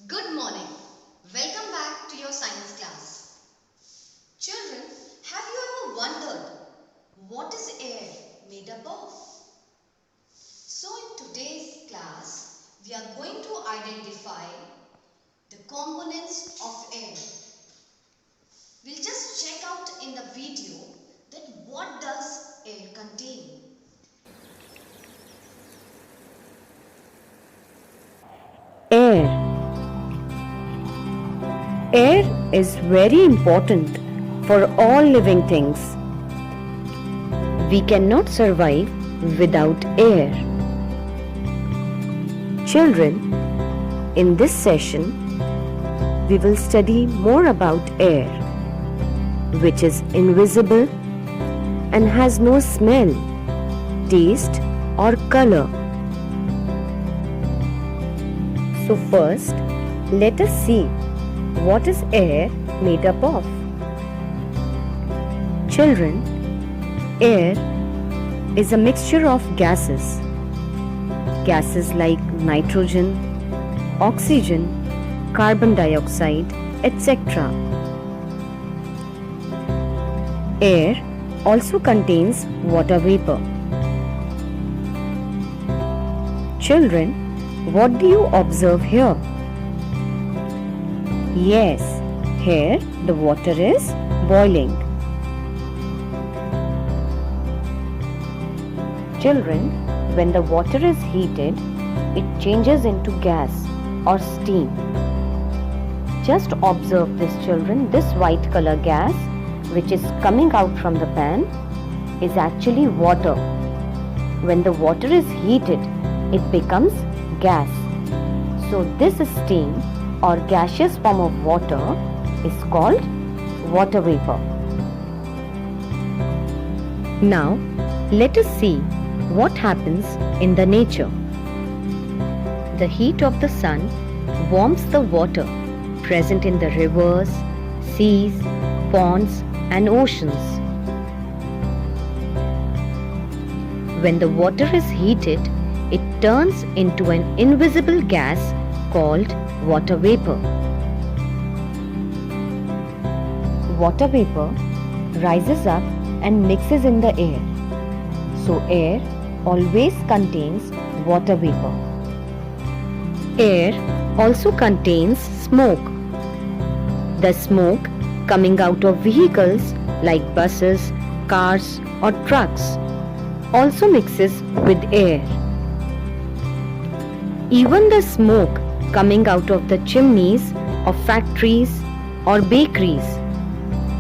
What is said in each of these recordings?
Good morning. Welcome back to your science class. Children, have you ever wondered what is air made up of? So in today's class, we are going to identify the components of air. We'll just check out in the video that what does air contain. Air. Air is very important for all living things. We cannot survive without air. Children, in this session, we will study more about air, which is invisible and has no smell, taste or color. So first, let us see what is air made up of. Children, air is a mixture of gases. Gases like nitrogen, oxygen, carbon dioxide, etc. Air also contains water vapor. Children, what do you observe here? Yes, here the water is boiling. Children, when the water is heated, it changes into gas or steam. Just observe this, children. This white color gas which is coming out from the pan is actually water. When the water is heated, it becomes gas. So this steam or gaseous form of water is called water vapor. Now let us see what happens in the nature. The heat of the sun warms the water present in the rivers, seas, ponds and oceans. When the water is heated, it turns into an invisible gas called water vapor. Water vapor rises up and mixes in the air. So air always contains water vapor. Air also contains smoke. The smoke coming out of vehicles like buses, cars or trucks also mixes with air. Even the smoke coming out of the chimneys of factories or bakeries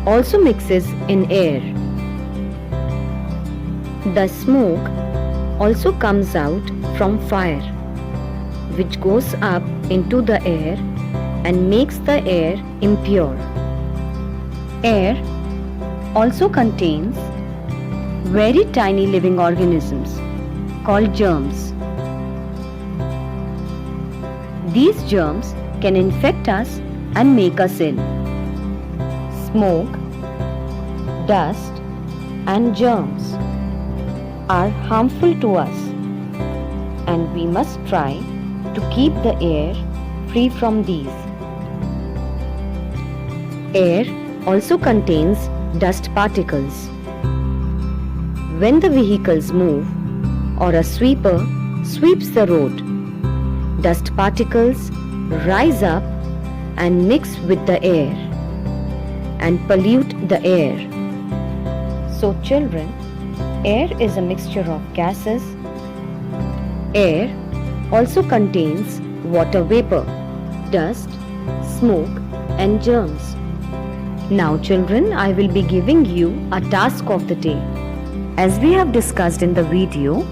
also mixes in air. The smoke also comes out from fire, which goes up into the air and makes the air impure. Air also contains very tiny living organisms called germs. These germs can infect us and make us ill. Smoke, dust and germs are harmful to us, and we must try to keep the air free from these. Air also contains dust particles. When the vehicles move or a sweeper sweeps the road, dust particles rise up and mix with the air and pollute the air. So children, air is a mixture of gases. Air also contains water vapor, dust, smoke and germs. Now children, I will be giving you a task of the day. As we have discussed in the video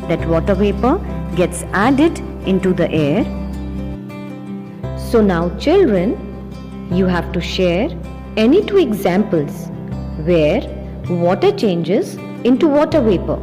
that water vapor gets added into the air. So now children, you have to share any two examples where water changes into water vapor.